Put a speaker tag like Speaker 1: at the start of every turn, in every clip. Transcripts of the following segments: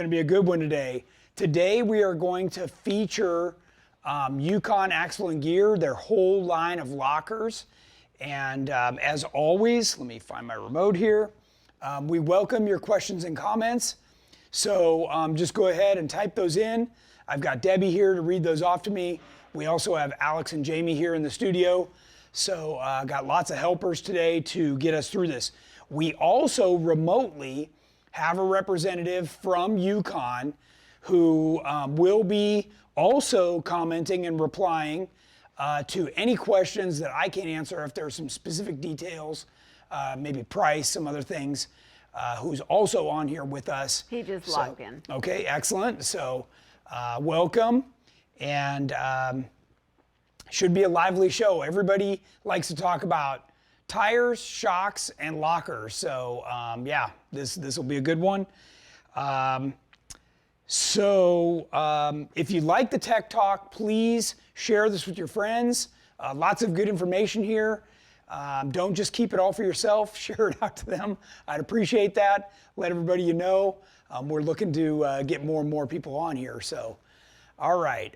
Speaker 1: going to be a good one today. Today we are going to feature Yukon Axle and Gear, their whole line of lockers. And as always, let me find my remote here. We welcome your questions and comments. So just go ahead and type those in. I've got Debbie here to read those off to me. We also have Alex and Jamie here in the studio. So got lots of helpers today to get us through this. We also remotely have a representative from Yukon who will be also commenting and replying to any questions that I can't answer if there are some specific details, maybe price, some other things, who's also on here with us.
Speaker 2: He just logged in.
Speaker 1: Okay, excellent. So welcome, and should be a lively show. Everybody likes to talk about tires, shocks, and lockers. So yeah, this will be a good one. If you like the tech talk, please share this with your friends. Lots of good information here. Don't just keep it all for yourself. Share it out to them. I'd appreciate that. Let everybody you know. We're looking to get more and more people on here. So, all right.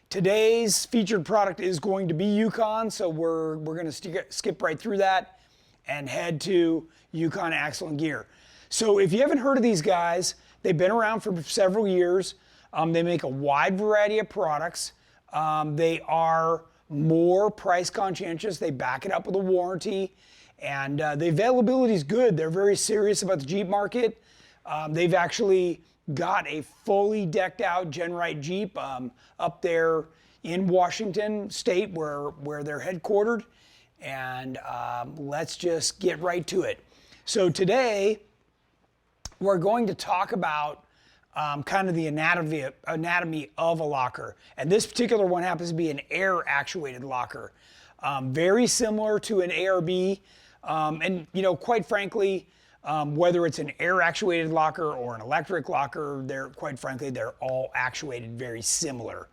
Speaker 1: Today's featured product is going to be Yukon, so we're going to skip right through that and head to Yukon Axle and Gear. So if you haven't heard of these guys, they've been around for several years. They make a wide variety of products. They are more price conscientious. They back it up with a warranty, and the availability is good. They're very serious about the Jeep market. They've actually got a fully decked out GenRight Jeep up there in Washington State where they're headquartered. And let's just get right to it. So today we're going to talk about kind of the anatomy of a locker. And this particular one happens to be an air actuated locker. Very similar to an ARB. And you know, quite frankly, whether it's an air actuated locker or an electric locker, quite frankly, they're all actuated very similar.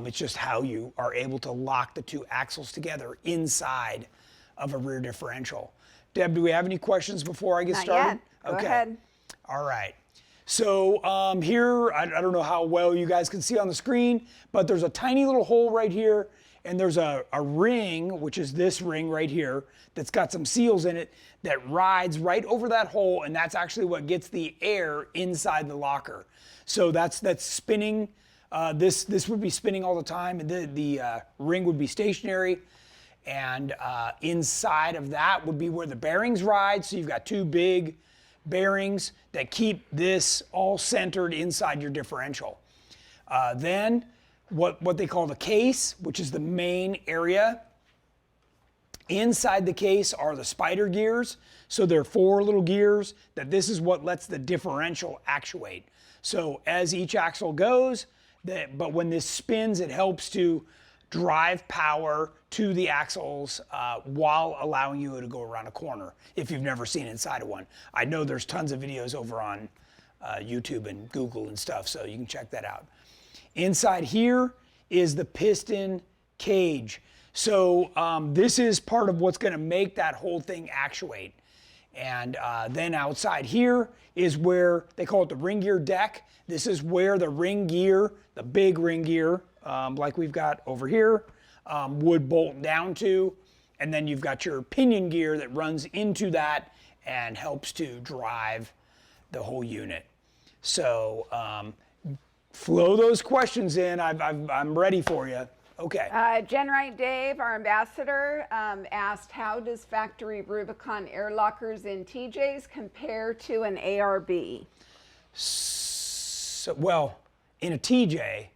Speaker 1: It's just how you are able to lock the two axles together inside of a rear differential. Deb, do we have any questions before I get started?
Speaker 2: Not yet. Go ahead.
Speaker 1: All right. So here, I don't know how well you guys can see on the screen, but there's a tiny little hole right here, and there's a ring, which is this ring right here, that's got some seals in it that rides right over that hole, and that's actually what gets the air inside the locker. So that's spinning. This would be spinning all the time, and the ring would be stationary, and inside of that would be where the bearings ride. So you've got two big bearings that keep this all centered inside your differential. Then what they call the case, which is the main area. Inside the case are the spider gears. So there are 4 little gears that this is what lets the differential actuate. So as each axle goes, but when this spins, it helps to drive power to the axles while allowing you to go around a corner if you've never seen inside of one. I know there's tons of videos over on YouTube and Google and stuff, so you can check that out. Inside here is the piston cage. So this is part of what's going to make that whole thing actuate. And then outside here is where they call it the ring gear deck. This is where the ring gear, the big ring gear, like we've got over here, would bolt down to. And then you've got your pinion gear that runs into that and helps to drive the whole unit. So flow those questions in. I'm ready for you. Okay.
Speaker 2: GenRight Dave, our ambassador, asked, how does factory Rubicon air lockers in TJs compare to an ARB?
Speaker 1: So, well, in a TJ,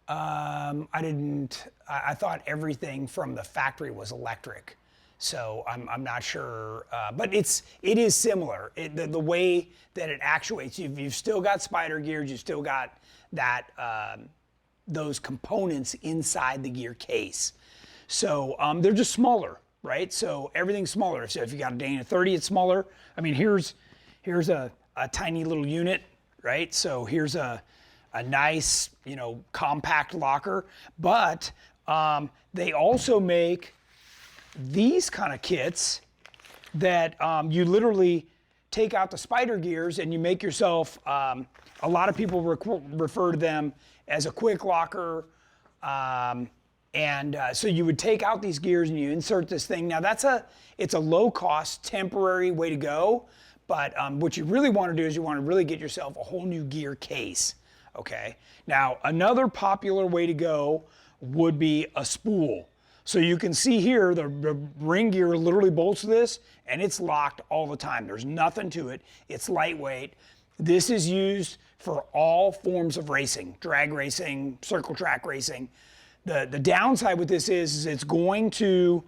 Speaker 1: I thought everything from the factory was electric. So I'm not sure, but it is similar. The way that it actuates, you've still got spider gears, you've still got that, those components inside the gear case. So they're just smaller, right? So everything's smaller. So if you got a Dana 30, it's smaller. I mean, here's a tiny little unit, right? So here's a nice, compact locker, but they also make these kind of kits that you literally take out the spider gears and you make yourself, a lot of people refer to them as a quick locker. So you would take out these gears and you insert this thing. Now it's a low cost, temporary way to go, but what you really want to do is you want to really get yourself a whole new gear case, okay? Now, another popular way to go would be a spool. So you can see here, the ring gear literally bolts to this, and it's locked all the time. There's nothing to it. It's lightweight. This is used for all forms of racing, drag racing, circle track racing. The downside with this is it's going to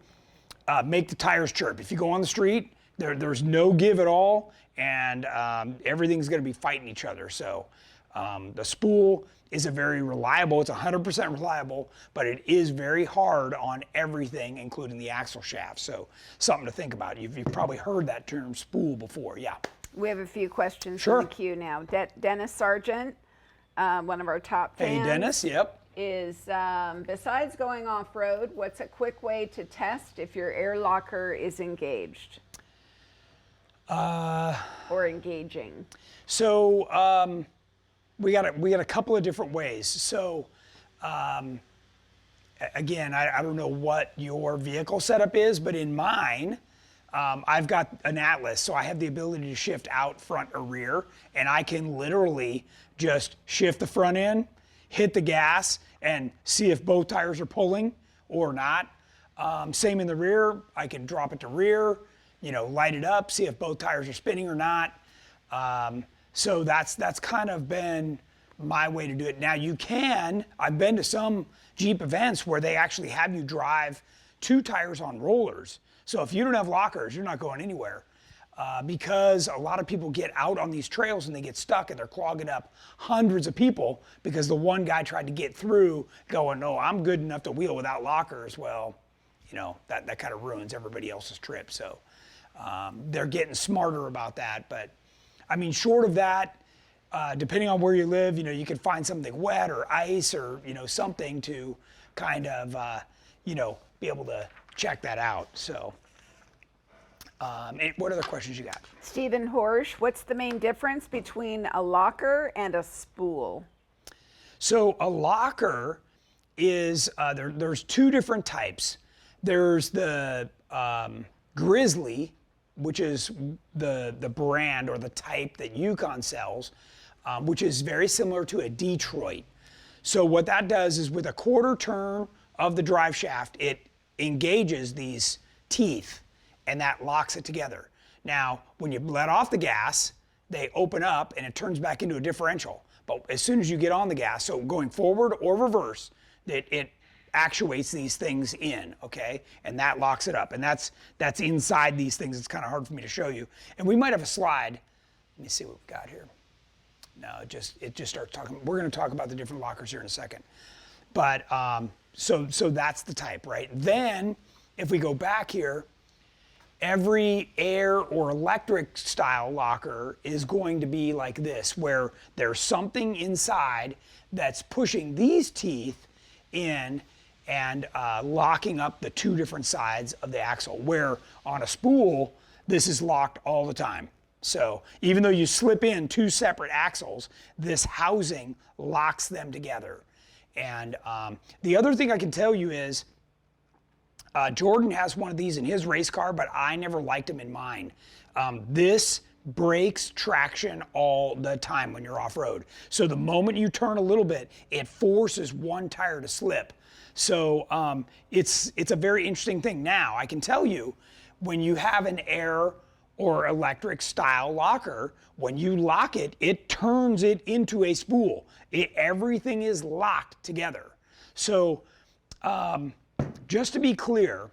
Speaker 1: make the tires chirp. If you go on the street, there's no give at all, and everything's going to be fighting each other. So the spool is a very reliable, it's 100% reliable, but it is very hard on everything, including the axle shaft. So something to think about. You've probably heard that term spool before, yeah.
Speaker 2: We have a few questions
Speaker 1: Sure.
Speaker 2: in the queue now. Dennis Sargent, one of our top fans.
Speaker 1: Hey, Dennis, yep.
Speaker 2: Is besides going off-road, what's a quick way to test if your air locker is engaged? Or engaging?
Speaker 1: So we got a couple of different ways. So again, I don't know what your vehicle setup is, but in mine, I've got an Atlas, so I have the ability to shift out front or rear, and I can literally just shift the front end, hit the gas, and see if both tires are pulling or not. Same in the rear, I can drop it to rear, light it up, see if both tires are spinning or not. So that's kind of been my way to do it. Now I've been to some Jeep events where they actually have you drive 2 tires on rollers. So if you don't have lockers, you're not going anywhere. Because a lot of people get out on these trails and they get stuck and they're clogging up hundreds of people because the one guy tried to get through going, no, I'm good enough to wheel without lockers. Well, that kind of ruins everybody else's trip. So they're getting smarter about that. But I mean, short of that, depending on where you live, you can find something wet or ice or, something to kind of, be able to check that out. So. What other questions you got?
Speaker 2: Stephen Horsch, what's the main difference between a locker and a spool?
Speaker 1: So a locker is, there's 2 different types. There's the Grizzly, which is the brand or the type that Yukon sells, which is very similar to a Detroit. So what that does is with a quarter turn of the drive shaft, it engages these teeth and that locks it together. Now, when you let off the gas, they open up and it turns back into a differential. But as soon as you get on the gas, so going forward or reverse, it actuates these things in, okay? And that locks it up. And that's inside these things. It's kind of hard for me to show you. And we might have a slide. Let me see what we've got here. No, it just starts talking. We're going to talk about the different lockers here in a second. But so that's the type, right? Then if we go back here, every air or electric style locker is going to be like this, where there's something inside that's pushing these teeth in and locking up the 2 different sides of the axle, where on a spool, this is locked all the time. So even though you slip in 2 separate axles, this housing locks them together. And the other thing I can tell you is, Jordan has one of these in his race car, but I never liked them in mine. This breaks traction all the time when you're off-road. So the moment you turn a little bit, it forces one tire to slip. So it's a very interesting thing. Now, I can tell you, when you have an air or electric style locker, when you lock it, it turns it into a spool. Everything is locked together. So just to be clear,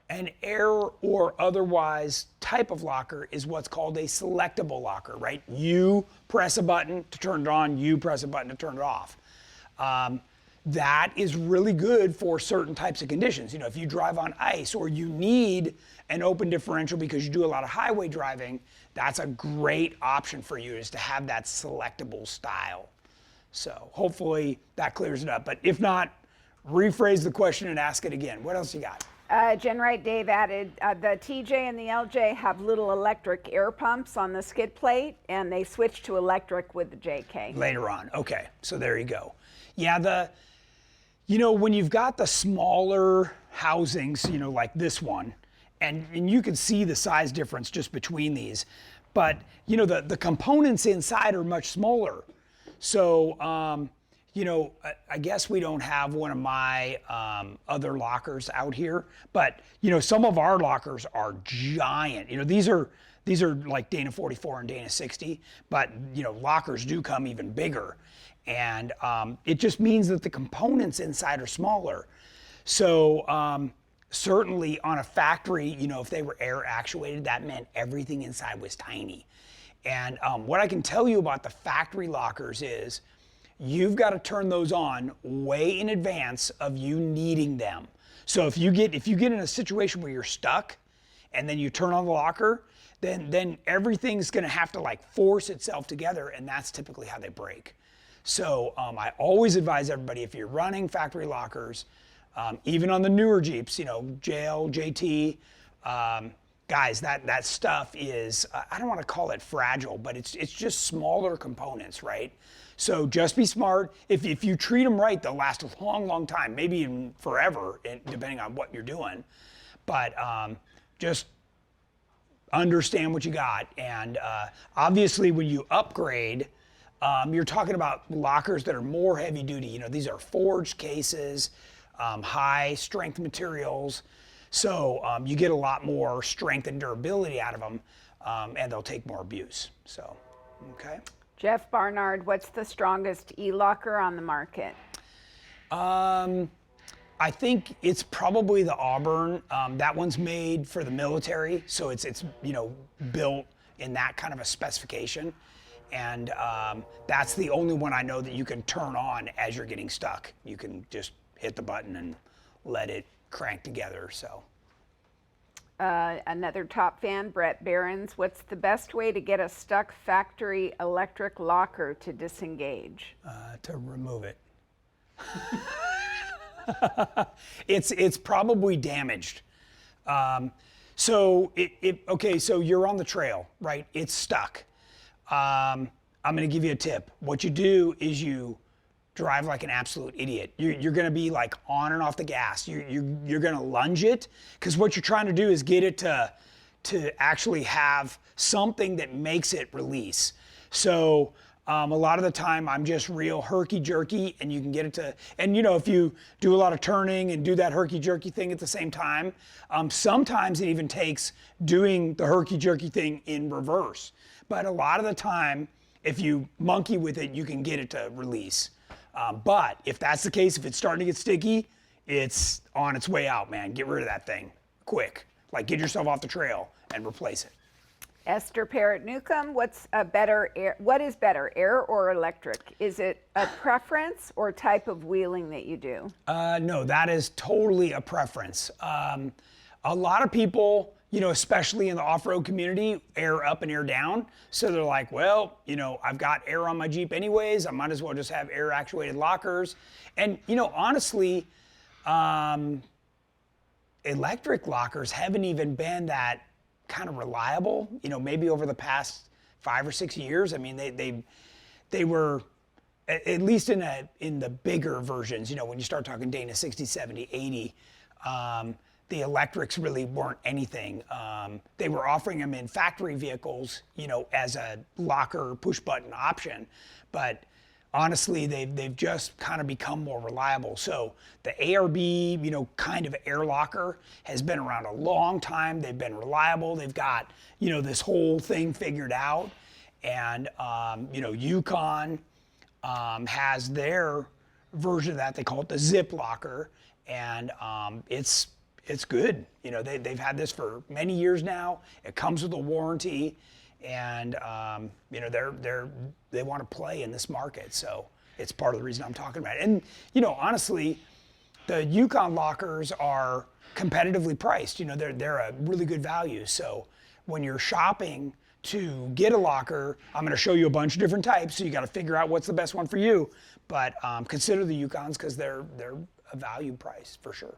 Speaker 1: an air or otherwise type of locker is what's called a selectable locker, right? You press a button to turn it on, you press a button to turn it off. That is really good for certain types of conditions. If you drive on ice or you need an open differential because you do a lot of highway driving, that's a great option for you, is to have that selectable style. So hopefully that clears it up. But if not, rephrase the question and ask it again. What else you got?
Speaker 2: GenRight Dave added, the TJ and the LJ have little electric air pumps on the skid plate, and they switched to electric with the JK.
Speaker 1: Later on, okay, so there you go. Yeah, when you've got the smaller housings, like this one, and you can see the size difference just between these, but the components inside are much smaller. So, I guess we don't have one of my other lockers out here, but some of our lockers are giant. These are like Dana 44 and Dana 60, but lockers do come even bigger, and it just means that the components inside are smaller. So certainly on a factory, if they were air actuated, that meant everything inside was tiny. And what I can tell you about the factory lockers is you've got to turn those on way in advance of you needing them. So if you get in a situation where you're stuck and then you turn on the locker, then everything's going to have to like force itself together, and that's typically how they break. So I always advise everybody, if you're running factory lockers, even on the newer Jeeps, JL, JT, guys, that stuff is, I don't want to call it fragile, but it's just smaller components, right? So just be smart. If you treat them right, they'll last a long, long time, maybe even forever, depending on what you're doing. But just understand what you got. And obviously when you upgrade, you're talking about lockers that are more heavy duty. These are forged cases, high strength materials. So you get a lot more strength and durability out of them, and they'll take more abuse. So, okay.
Speaker 2: Jeff Barnard, what's the strongest e-locker on the market?
Speaker 1: I think it's probably the Auburn. That one's made for the military, so it's built in that kind of a specification. And that's the only one I know that you can turn on as you're getting stuck. You can just hit the button and let it crank together. So.
Speaker 2: Another top fan, Brett Behrens, what's the best way to get a stuck factory electric locker to disengage?
Speaker 1: To remove it. It's probably damaged. So so you're on the trail, right? It's stuck. I'm going to give you a tip. What you do is you drive like an absolute idiot. You're going to be like on and off the gas. You're going to lunge it, because what you're trying to do is get it to actually have something that makes it release. So a lot of the time I'm just real herky-jerky, and you can get it to, and if you do a lot of turning and do that herky-jerky thing at the same time, sometimes it even takes doing the herky-jerky thing in reverse. But a lot of the time, if you monkey with it, you can get it to release. But if that's the case, if it's starting to get sticky, it's on its way out, man. Get rid of that thing quick. Like, get yourself off the trail and replace it.
Speaker 2: Esther Parrott Newcomb, what is better, air or electric? Is it a preference or type of wheeling that you do?
Speaker 1: No, that is totally a preference. A lot of people, especially in the off-road community, air up and air down. So they're like, well, I've got air on my Jeep anyways. I might as well just have air actuated lockers. And, honestly, electric lockers haven't even been that kind of reliable, maybe over the past 5 or 6 years. I mean, they were, at least in the bigger versions, when you start talking Dana 60, 70, 80, the electrics really weren't anything. They were offering them in factory vehicles, as a locker push button option, but honestly, they've just kind of become more reliable. So the ARB, kind of air locker has been around a long time. They've been reliable. They've got, this whole thing figured out. And, Yukon has their version of that. They call it the Ziplocker, and it's good. They've had this for many years now. It comes with a warranty, and they want to play in this market, so it's part of the reason I'm talking about it. And honestly, the Yukon lockers are competitively priced. They're a really good value. So when you're shopping to get a locker, I'm going to show you a bunch of different types, so you got to figure out what's the best one for you. But consider the Yukons, because they're a value price for sure.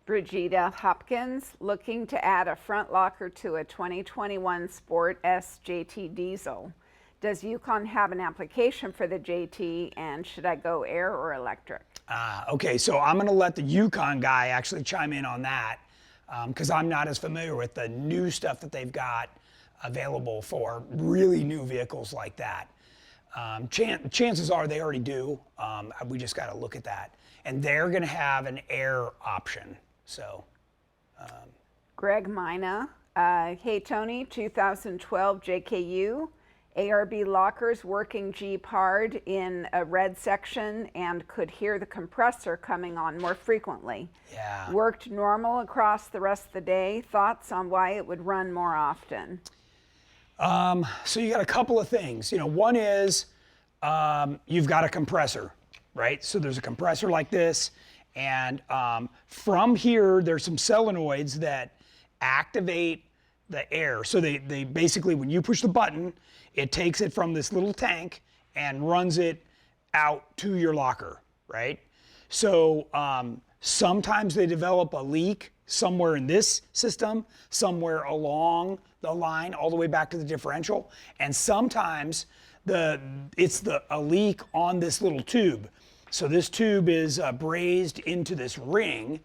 Speaker 2: Brigida Hopkins, looking to add a front locker to a 2021 Sport S JT diesel. Does Yukon have an application for the JT, and should I go air or electric?
Speaker 1: Okay, so I'm gonna let the Yukon guy actually chime in on that because I'm not as familiar with the new stuff that they've got available for really new vehicles like that. Chances are they already do. We just gotta look at that. And they're gonna have an air option, so.
Speaker 2: Greg Mina, hey Tony, 2012 JKU. ARB lockers working Jeep hard in a red section and could hear the compressor coming on more frequently.
Speaker 1: Yeah.
Speaker 2: Worked normal across the rest of the day. Thoughts on why it would run more often?
Speaker 1: So you got a couple of things. One is you've got a compressor, right? So there's a compressor like this, and from here there's some solenoids that activate the air. So they basically, when you push the button, it takes it from this little tank and runs it out to your locker, right? So sometimes they develop a leak somewhere in this system, somewhere along the line, all the way back to the differential. And sometimes it's a leak on this little tube. So this tube is brazed into this ring,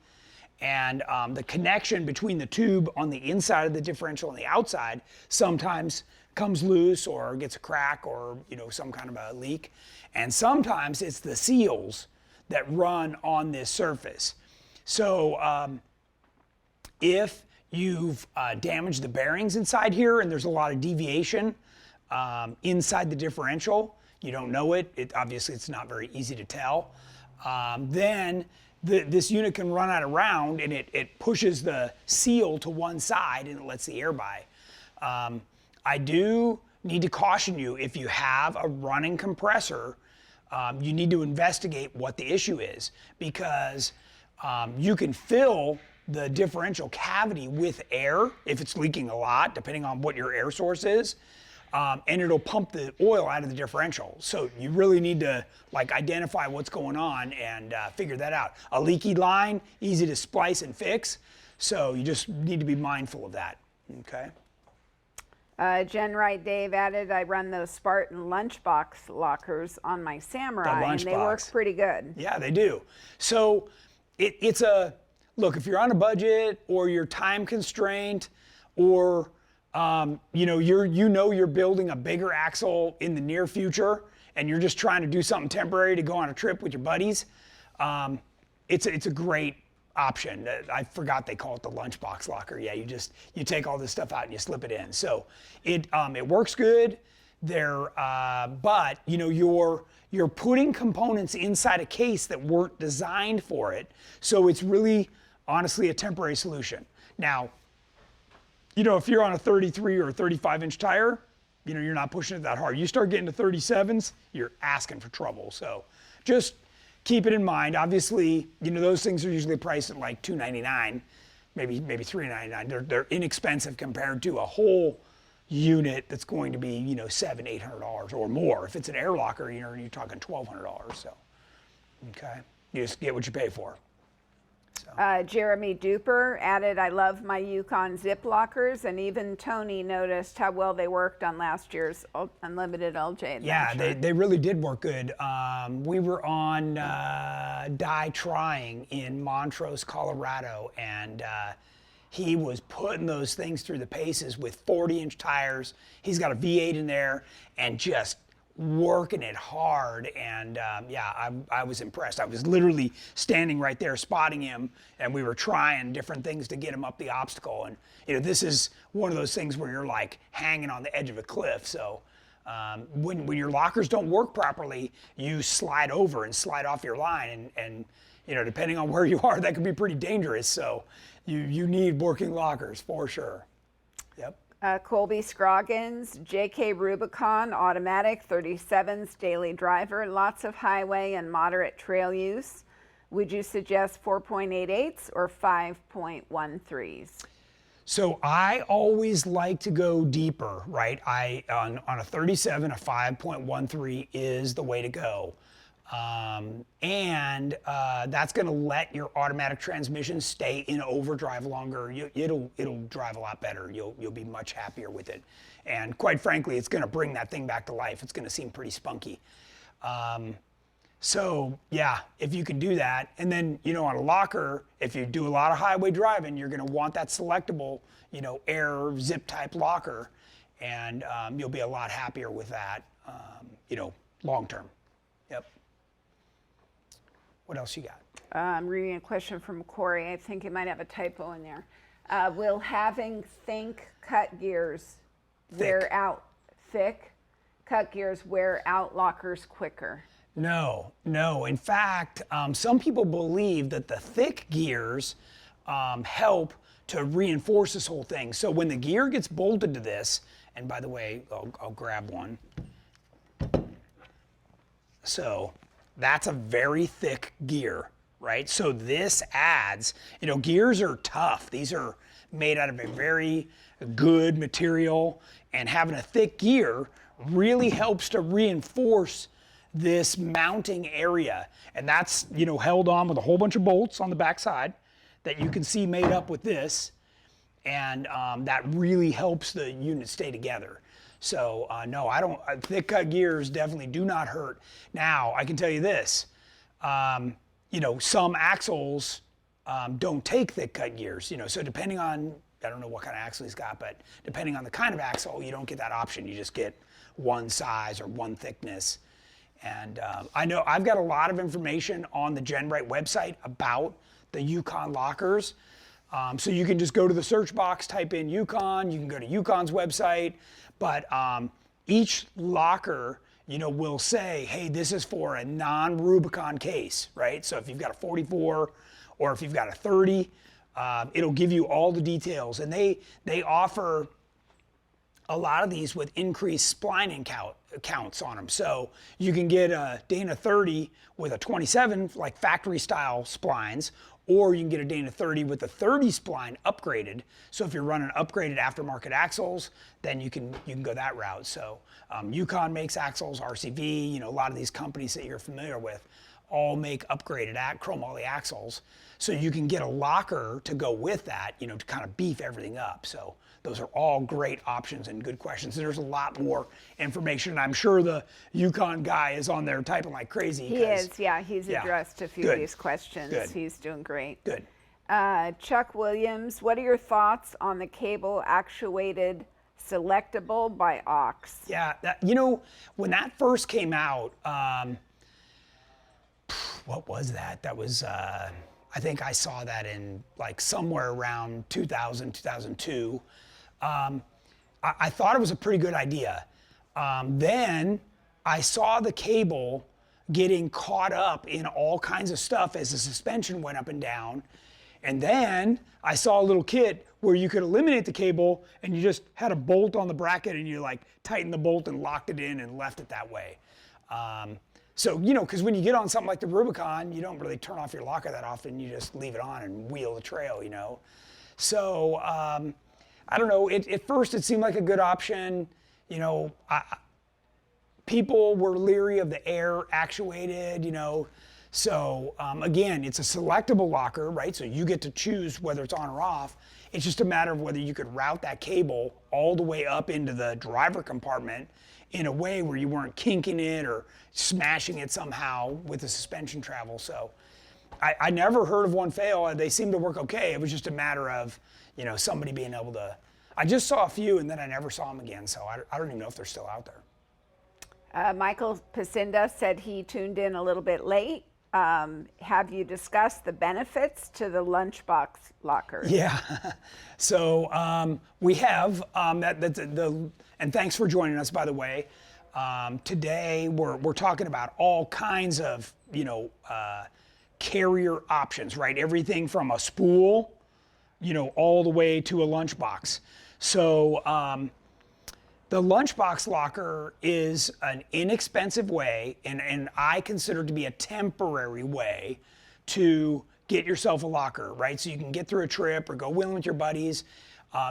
Speaker 1: and the connection between the tube on the inside of the differential and the outside sometimes comes loose or gets a crack or some kind of a leak. And sometimes it's the seals that run on this surface. So if you've damaged the bearings inside here and there's a lot of deviation inside the differential, you don't know it, obviously it's not very easy to tell, then this unit can run out of round and it pushes the seal to one side and it lets the air by. I do need to caution you, if you have a running compressor, you need to investigate what the issue is, because you can fill the differential cavity with air if it's leaking a lot, depending on what your air source is, and it'll pump the oil out of the differential. So you really need to identify what's going on and figure that out. A leaky line, easy to splice and fix, so you just need to be mindful of that, okay?
Speaker 2: GenRight Dave added, I run those Spartan Lunchbox Lockers on my Samurai, and they work pretty good.
Speaker 1: Yeah, they do. So it's look, if you're on a budget or you're time constrained, or you're building a bigger axle in the near future and you're just trying to do something temporary to go on a trip with your buddies, it's a great option. I forgot they call it the Lunchbox Locker. Yeah, you take all this stuff out and you slip it in. So it works good. But you're putting components inside a case that weren't designed for it. So it's really honestly a temporary solution. Now, if you're on a 33 or a 35-inch tire, you're not pushing it that hard. You start getting to 37s, you're asking for trouble. So just keep it in mind. Obviously, those things are usually priced at like $299, maybe $399. They're inexpensive compared to a whole unit that's going to be, $700, $800 or more. If it's an air locker, you're talking $1,200. So, okay, you just get what you pay for. So.
Speaker 2: Jeremy Duper added, I love my Yukon Ziplockers, and even Tony noticed how well they worked on last year's Unlimited LJ adventure.
Speaker 1: Yeah, they really did work good. We were on Die Trying in Montrose, Colorado, and he was putting those things through the paces with 40-inch tires. He's got a V8 in there and just working it hard, and I was impressed. I was literally standing right there spotting him, and we were trying different things to get him up the obstacle. And this is one of those things where you're like hanging on the edge of a cliff. So when your lockers don't work properly, you slide over and slide off your line, and depending on where you are, that can be pretty dangerous. So you need working lockers for sure. Yep.
Speaker 2: Colby Scroggins, JK Rubicon, automatic, 37s, daily driver, lots of highway and moderate trail use. Would you suggest 4.88s or 5.13s?
Speaker 1: So I always like to go deeper, right? On a 37, a 5.13 is the way to go. And that's going to let your automatic transmission stay in overdrive longer. It'll drive a lot better. You'll be much happier with it. And quite frankly, it's going to bring that thing back to life. It's going to seem pretty spunky. So yeah, if you can do that, and then on a locker, if you do a lot of highway driving, you're going to want that selectable, air zip type locker, and you'll be a lot happier with that, long term. Yep. What else you got?
Speaker 2: I'm reading a question from Corey. I think it might have a typo in there. Will having thick cut gears wear out lockers quicker?
Speaker 1: No. In fact, some people believe that the thick gears help to reinforce this whole thing. So when the gear gets bolted to this, and by the way, I'll grab one. So that's a very thick gear, right? So this adds, gears are tough. These are made out of a very good material, and having a thick gear really helps to reinforce this mounting area. And that's, held on with a whole bunch of bolts on the backside that you can see made up with this. And that really helps the unit stay together. So no, thick cut gears definitely do not hurt. Now, I can tell you this, some axles don't take thick cut gears, so depending on, I don't know what kind of axle he's got, but depending on the kind of axle, you don't get that option. You just get one size or one thickness. And I know I've got a lot of information on the GenRight website about the Yukon Lockers. So you can just go to the search box, type in Yukon, you can go to Yukon's website, but each locker, will say, hey, this is for a non-Rubicon case, right? So if you've got a 44 or if you've got a 30, it'll give you all the details. And they offer a lot of these with increased spline counts on them. So you can get a Dana 30 with a 27, like factory style splines, or you can get a Dana 30 with a 30 spline upgraded. So if you're running upgraded aftermarket axles, then you can go that route. So Yukon makes axles, RCV, a lot of these companies that you're familiar with all make upgraded chromoly axles. So you can get a locker to go with that, to kind of beef everything up. So those are all great options and good questions. There's a lot more information, and I'm sure the Yukon guy is on there typing like crazy.
Speaker 2: He is, yeah. He's addressed a few of these questions.
Speaker 1: Good.
Speaker 2: He's doing great.
Speaker 1: Good.
Speaker 2: Chuck Williams, what are your thoughts on the cable actuated selectable by Ox?
Speaker 1: Yeah, when that first came out, what was that? That was, I think I saw that in like somewhere around 2000, 2002. I thought it was a pretty good idea. Then I saw the cable getting caught up in all kinds of stuff as the suspension went up and down. And then I saw a little kit where you could eliminate the cable and you just had a bolt on the bracket and you like tightened the bolt and locked it in and left it that way. So, because when you get on something like the Rubicon, you don't really turn off your locker that often. You just leave it on and wheel the trail, So, I don't know. At first, it seemed like a good option. People were leery of the air actuated, So, again, it's a selectable locker, right? So you get to choose whether it's on or off. It's just a matter of whether you could route that cable all the way up into the driver compartment in a way where you weren't kinking it or smashing it somehow with the suspension travel. So I never heard of one fail. They seemed to work okay. It was just a matter of, somebody being able to. I just saw a few and then I never saw them again. So I don't even know if they're still out there.
Speaker 2: Michael Pacinda said he tuned in a little bit late. Have you discussed the benefits to the Lunchbox Locker?
Speaker 1: Yeah, so we have, and thanks for joining us, by the way. Today we're talking about all kinds of, carrier options, right? Everything from a spool, all the way to a lunchbox. So the Lunchbox Locker is an inexpensive way, and I consider it to be a temporary way to get yourself a locker, right? So you can get through a trip or go wheeling with your buddies.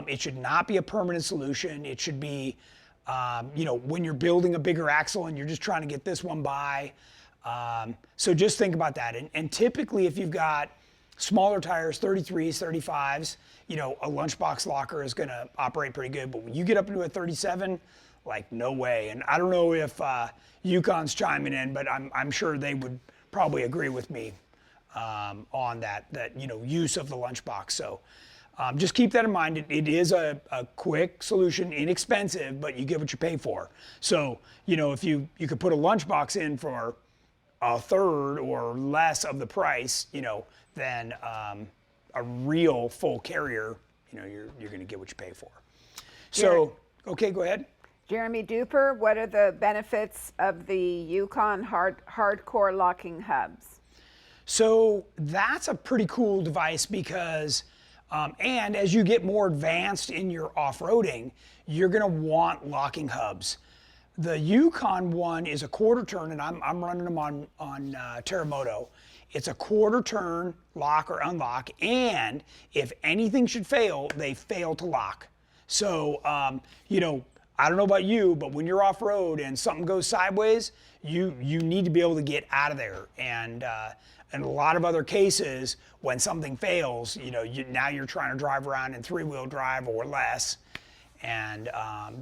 Speaker 1: It should not be a permanent solution. It should be, when you're building a bigger axle and you're just trying to get this one by, So just think about that. And typically if you've got smaller tires, 33s, 35s, you know, a Lunchbox Locker is going to operate pretty good. But when you get up into a 37, like no way. And I don't know if Yukon's chiming in, but I'm sure they would probably agree with me on that you know, use of the Lunchbox. So just keep that in mind. It is a quick solution, inexpensive, but you get what you pay for. So, you know, if you could put a Lunchbox in for a third or less of the price, you know, than a real full carrier, you know, you're going to get what you pay for. So, okay, go ahead.
Speaker 2: Jeremy Duper, what are the benefits of the Yukon hardcore locking hubs?
Speaker 1: So that's a pretty cool device because, and as you get more advanced in your off-roading, you're going to want locking hubs. The Yukon one is a quarter turn, and I'm running them on Terremoto. It's a quarter turn lock or unlock, and if anything should fail, they fail to lock. So, you know, I don't know about you, but when you're off-road and something goes sideways, you need to be able to get out of there. And in a lot of other cases, when something fails, you know, now you're trying to drive around in 3-wheel drive or less, and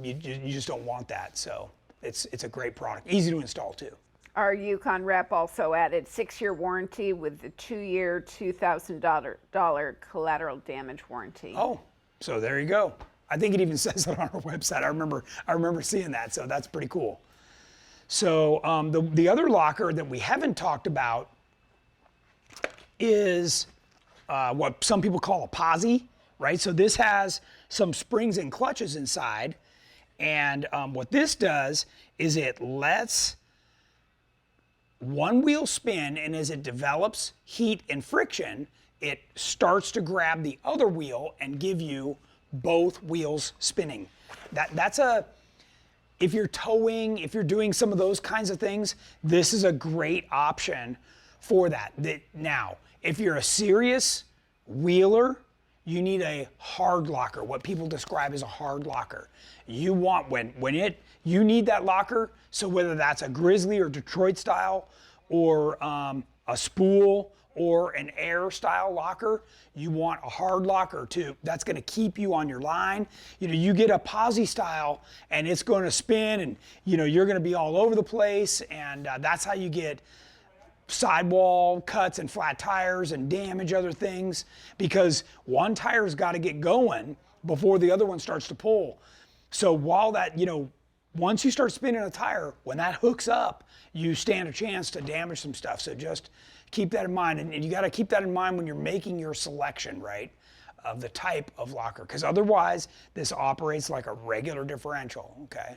Speaker 1: you just don't want that. So it's a great product, easy to install too.
Speaker 2: Our Yukon rep also added 6-year warranty with the 2-year $2,000 collateral damage warranty.
Speaker 1: Oh, so there you go. I think it even says that on our website. I remember seeing that, so that's pretty cool. So the other locker that we haven't talked about is what some people call a posi, right? So this has some springs and clutches inside, and what this does is it lets one wheel spin, and as it develops heat and friction, it starts to grab the other wheel and give you both wheels spinning. If you're towing, if you're doing some of those kinds of things, this is a great option for that. Now, if you're a serious wheeler, you need a hard locker, what people describe as a hard locker. You want, you need that locker, so whether that's a Grizzly or Detroit style, or a Spool, or an air style locker, you want a hard locker too. That's gonna keep you on your line. You know, you get a posi style and it's gonna spin, and you know, you're gonna be all over the place, and that's how you get sidewall cuts and flat tires and damage other things, because one tire's gotta get going before the other one starts to pull. So while that, you know, once you start spinning a tire, when that hooks up, you stand a chance to damage some stuff. So just keep that in mind, and you got to keep that in mind when you're making your selection, right, of the type of locker, because otherwise this operates like a regular differential. Okay,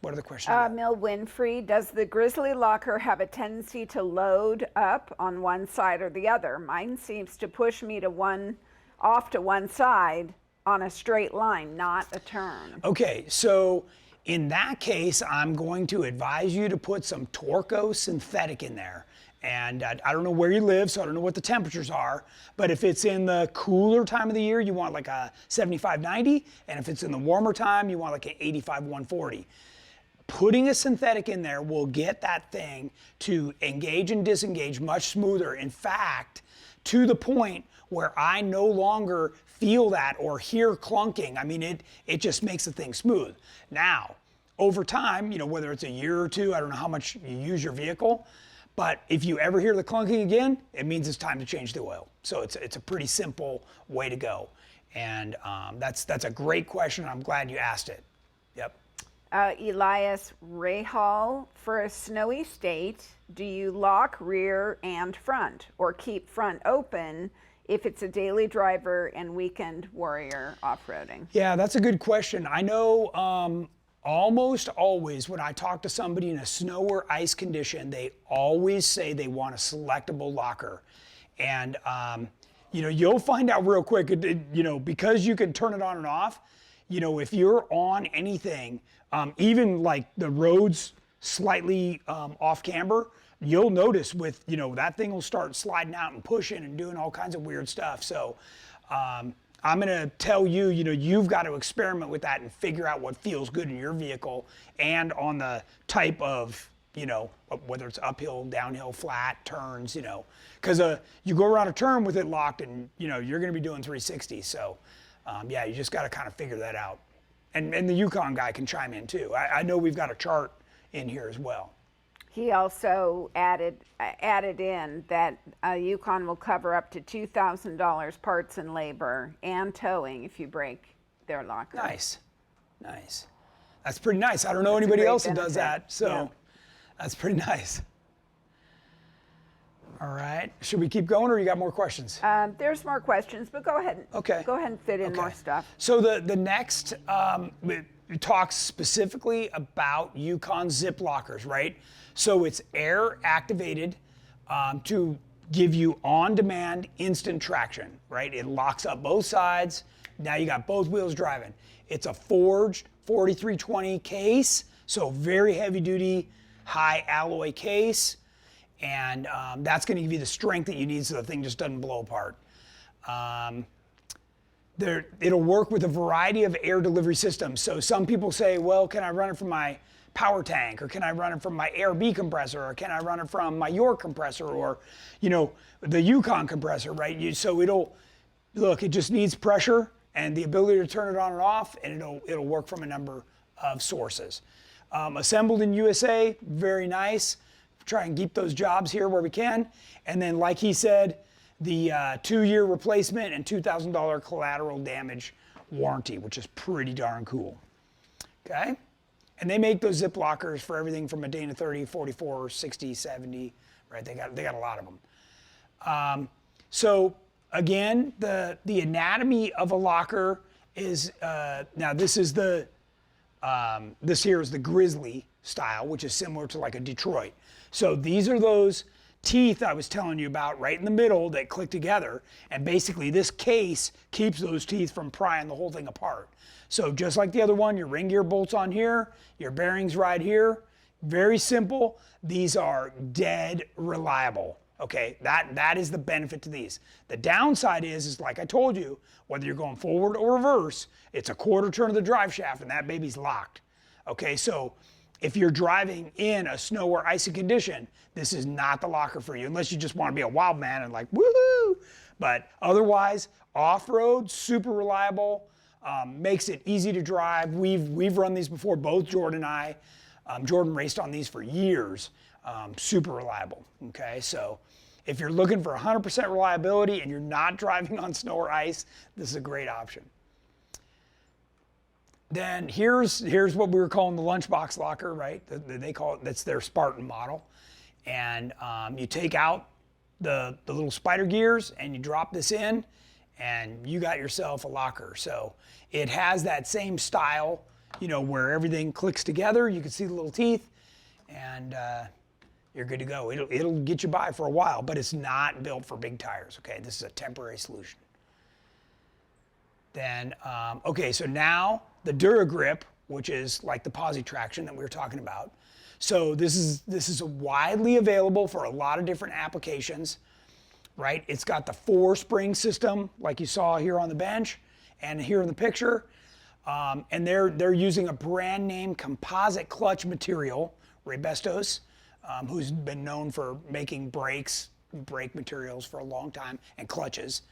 Speaker 1: what are the questions?
Speaker 2: Mill Winfrey, does the Grizzly locker have a tendency to load up on one side or the other? Mine seems to push me off to one side on a straight line, not a turn.
Speaker 1: Okay, so in that case, I'm going to advise you to put some Torco synthetic in there. And I don't know where you live, so I don't know what the temperatures are, but if it's in the cooler time of the year, you want like a 75-90, and if it's in the warmer time, you want like an 85-140. Putting a synthetic in there will get that thing to engage and disengage much smoother. In fact, to the point where I no longer feel that or hear clunking. I mean, it just makes the thing smooth. Now, over time, you know, whether it's a year or two, I don't know how much you use your vehicle, but if you ever hear the clunking again, it means it's time to change the oil. So it's a pretty simple way to go. And that's a great question. I'm glad you asked it. Yep.
Speaker 2: Elias Rahal, for a snowy state, do you lock rear and front, or keep front open if it's a daily driver and weekend warrior off-roading?
Speaker 1: Yeah, that's a good question. I know almost always when I talk to somebody in a snow or ice condition, they always say they want a selectable locker. And you know, you'll find out real quick, you know, because you can turn it on and off, you know, if you're on anything, even like the roads slightly off camber, you'll notice with, you know, that thing will start sliding out and pushing and doing all kinds of weird stuff. So I'm gonna tell you, you know, you've got to experiment with that and figure out what feels good in your vehicle and on the type of you know, whether it's uphill, downhill, flat, turns, you know, because you go around a turn with it locked and, you know, you're going to be doing 360. So, yeah, you just got to kind of figure that out. And the Yukon guy can chime in too. I know we've got a chart in here as well.
Speaker 2: He also added in that Yukon will cover up to $2,000 parts and labor and towing if you break their locker.
Speaker 1: Nice, nice. That's pretty nice. I don't know anybody else who does that, so yeah. That's pretty nice. All right, should we keep going, or you got more questions?
Speaker 2: There's more questions, but go ahead.
Speaker 1: Okay.
Speaker 2: Go ahead and fit in more stuff.
Speaker 1: So the next it talks specifically about Yukon Ziplockers, right? So it's air activated to give you on-demand instant traction, right? It locks up both sides. Now you got both wheels driving. It's a forged 4320 case, so very heavy duty, high alloy case. And that's going to give you the strength that you need so the thing just doesn't blow apart. It'll work with a variety of air delivery systems. So some people say, well, can I run it from my power tank, or can I run it from my ARB compressor, or can I run it from my York compressor, or, you know, the Yukon compressor, right? So it just needs pressure and the ability to turn it on and off, and it'll work from a number of sources. Assembled in USA, very nice. Try and keep those jobs here where we can. And then, like he said, the 2-year replacement and $2,000 collateral damage warranty, which is pretty darn cool. Okay? And they make those zip lockers for everything from a Dana 30, 44, 60, 70, right? They got a lot of them. So again, the anatomy of a locker is, now this is this here is the Grizzly Style, which is similar to like a Detroit. So these are those teeth I was telling you about right in the middle that click together, and basically this case keeps those teeth from prying the whole thing apart. So just like the other one, your ring gear bolts on here, your bearings right here. Very simple. These are dead reliable. Okay, that is the benefit to these. The downside is like I told you, whether you're going forward or reverse, it's a quarter turn of the drive shaft and that baby's locked. Okay, so if you're driving in a snow or icy condition, this is not the locker for you, unless you just want to be a wild man and like, woohoo! But otherwise, off-road, super reliable, makes it easy to drive. We've run these before, both Jordan and I. Jordan raced on these for years, super reliable, okay? So if you're looking for 100% reliability and you're not driving on snow or ice, this is a great option. Then here's what we were calling the Lunchbox Locker, right? They call it, that's their Spartan model. And you take out the little spider gears and you drop this in and you got yourself a locker. So it has that same style, you know, where everything clicks together. You can see the little teeth and you're good to go. It'll get you by for a while, but it's not built for big tires, okay? This is a temporary solution. Then, okay, so now the Dura Grip, which is like the posi traction that we were talking about. So this is widely available for a lot of different applications, right? It's got the 4-spring system, like you saw here on the bench and here in the picture. And they're using a brand name composite clutch material, Rebestos, who's been known for making brake materials for a long time, and clutches.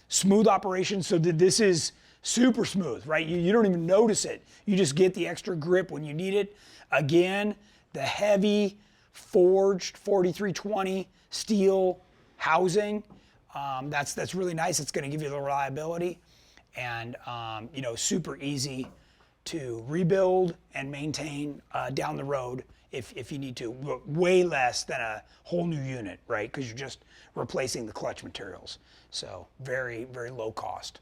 Speaker 1: Smooth operation, so that this is super smooth, right? You don't even notice it. You just get the extra grip when you need it. Again, the heavy forged 4320 steel housing, that's really nice. It's going to give you the reliability, and you know, super easy to rebuild and maintain down the road if you need to. Way less than a whole new unit, right? Because you're just replacing the clutch materials. So very, very low cost.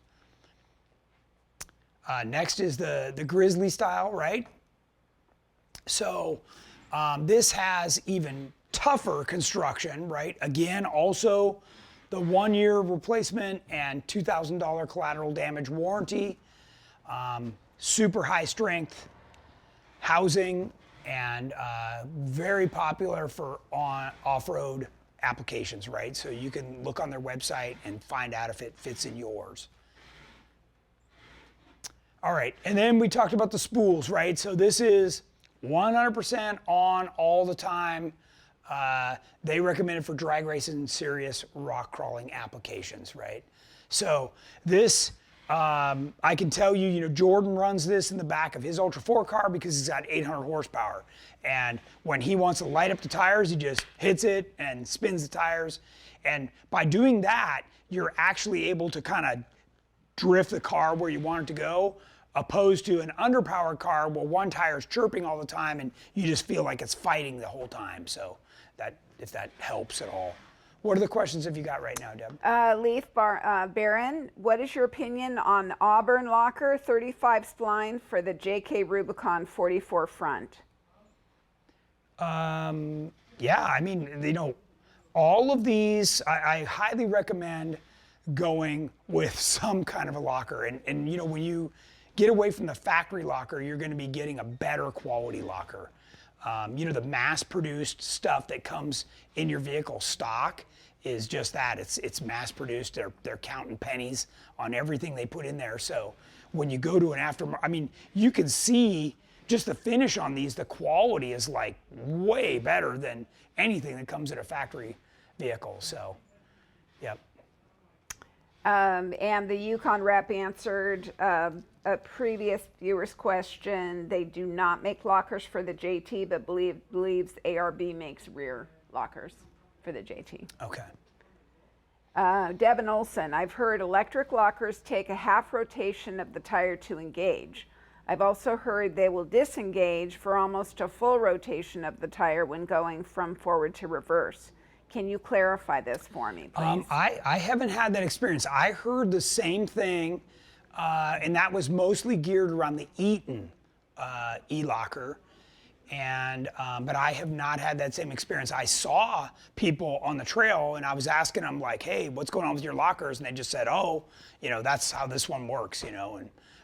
Speaker 1: Next is the Grizzly Style, right? So this has even tougher construction, right? Again, also the 1-year replacement and $2,000 collateral damage warranty. Super high strength housing, and very popular for off-road applications, right? So you can look on their website and find out if it fits in yours. All right, and then we talked about the spools, right? So this is 100% on all the time. They recommend it for drag racing and serious rock crawling applications, right? So this, I can tell you, Jordan runs this in the back of his Ultra 4 car because he's got 800 horsepower. And when he wants to light up the tires, he just hits it and spins the tires. And by doing that, you're actually able to kind of drift the car where you want it to go, opposed to an underpowered car where one tire is chirping all the time and you just feel like it's fighting the whole time. So that, if that helps at all. What are the questions have you got right now, Deb?
Speaker 2: Leaf Barron, what is your opinion on Auburn Locker 35 spline for the JK Rubicon 44 front?
Speaker 1: Yeah, I mean, all of these, I highly recommend going with some kind of a locker. And when you get away from the factory locker, you're going to be getting a better quality locker. The mass-produced stuff that comes in your vehicle stock is just that. It's mass-produced. They're counting pennies on everything they put in there. So when you go to an aftermarket, I mean, you can see just the finish on these. The quality is like way better than anything that comes in a factory vehicle. So, yep.
Speaker 2: And the Yukon rep answered a previous viewer's question. They do not make lockers for the JT, but believes ARB makes rear lockers for the JT.
Speaker 1: Okay.
Speaker 2: Devin Olson, I've heard electric lockers take a half rotation of the tire to engage. I've also heard they will disengage for almost a full rotation of the tire when going from forward to reverse. Can you clarify this for me, please?
Speaker 1: I haven't had that experience. I heard the same thing, and that was mostly geared around the Eaton e-locker. But I have not had that same experience. I saw people on the trail and I was asking them like, hey, what's going on with your lockers? And they just said, oh, that's how this one works, and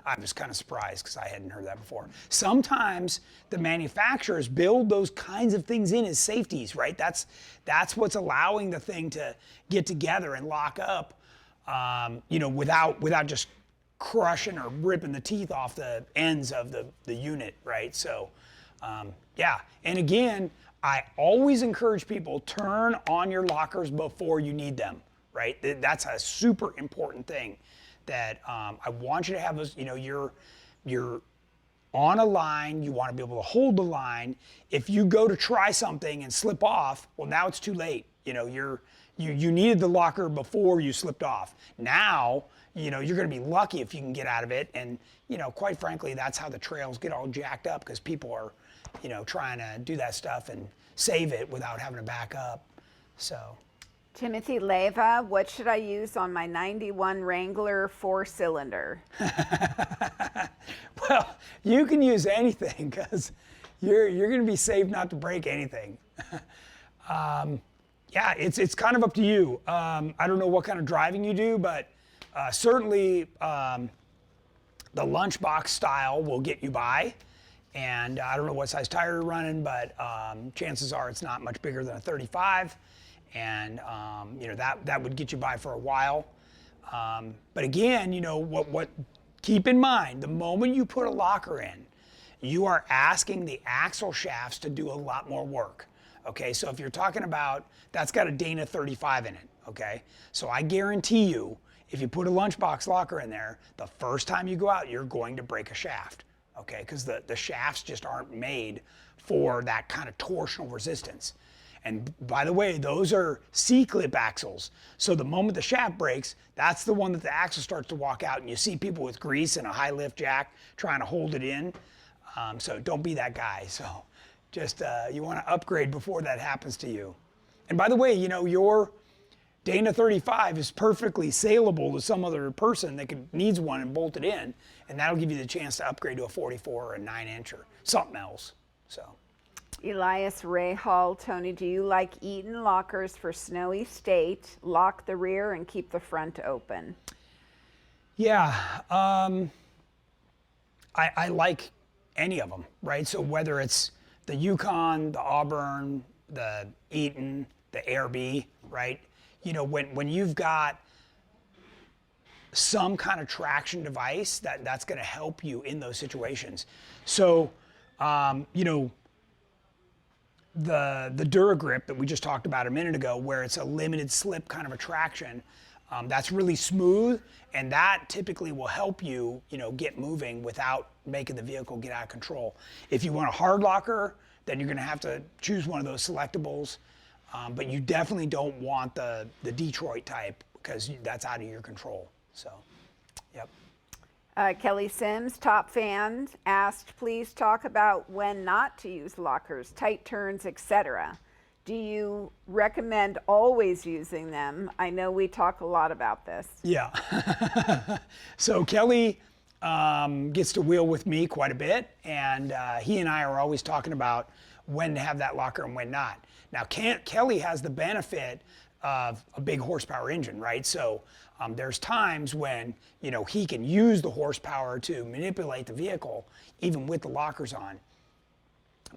Speaker 1: I was kind of surprised because I hadn't heard that before. Sometimes the manufacturers build those kinds of things in as safeties, right? That's what's allowing the thing to get together and lock up, without just crushing or ripping the teeth off the ends of the unit, right? So, yeah. And again, I always encourage people, turn on your lockers before you need them, right? That's a super important thing that I want you to have those, you're on a line, you want to be able to hold the line. If you go to try something and slip off, well, now it's too late. You needed the locker before you slipped off. Now, you're going to be lucky if you can get out of it. And, quite frankly, that's how the trails get all jacked up because people are, trying to do that stuff and save it without having to back up. So.
Speaker 2: Timothy Leva, what should I use on my 91 Wrangler 4-cylinder?
Speaker 1: Well, you can use anything because you're going to be safe not to break anything. Yeah, it's kind of up to you. I don't know what kind of driving you do, but certainly the Lunchbox style will get you by. And I don't know what size tire you're running, but chances are it's not much bigger than a 35. And that would get you by for a while. But again, keep in mind, the moment you put a locker in, you are asking the axle shafts to do a lot more work. Okay, so if you're talking about, that's got a Dana 35 in it, okay? So I guarantee you, if you put a Lunchbox locker in there, the first time you go out, you're going to break a shaft, okay? Because the shafts just aren't made for that kind of torsional resistance. And by the way, those are C-clip axles. So the moment the shaft breaks, that's the one that the axle starts to walk out, and you see people with grease and a high lift jack trying to hold it in. So don't be that guy. So just, you want to upgrade before that happens to you. And by the way, your Dana 35 is perfectly saleable to some other person that needs one and bolt it in, and that'll give you the chance to upgrade to a 44 or a 9-inch or something else. So.
Speaker 2: Elias Ray Hall, Tony, do you like Eaton lockers for snowy state, lock the rear and keep the front open?
Speaker 1: Yeah, I like any of them, right? So whether it's the Yukon, the Auburn, the Eaton, the ARB, right? When you've got some kind of traction device, that's going to help you in those situations. So You know, the Dura Grip that we just talked about a minute ago, where it's a limited slip kind of a traction, that's really smooth, and that typically will help you, you know, get moving without making the vehicle get out of control. If you want a hard locker, then you're going to have to choose one of those selectables, but you definitely don't want the Detroit type because that's out of your control. So, yep.
Speaker 2: Kelly Sims, top fan, asked, please talk about when not to use lockers, tight turns, etc. Do you recommend always using them? I know we talk a lot about this.
Speaker 1: Yeah. So Kelly gets to wheel with me quite a bit, and he and I are always talking about when to have that locker and when not. Now, Kelly has the benefit of a big horsepower engine, right? So there's times when, you know, he can use the horsepower to manipulate the vehicle, even with the lockers on.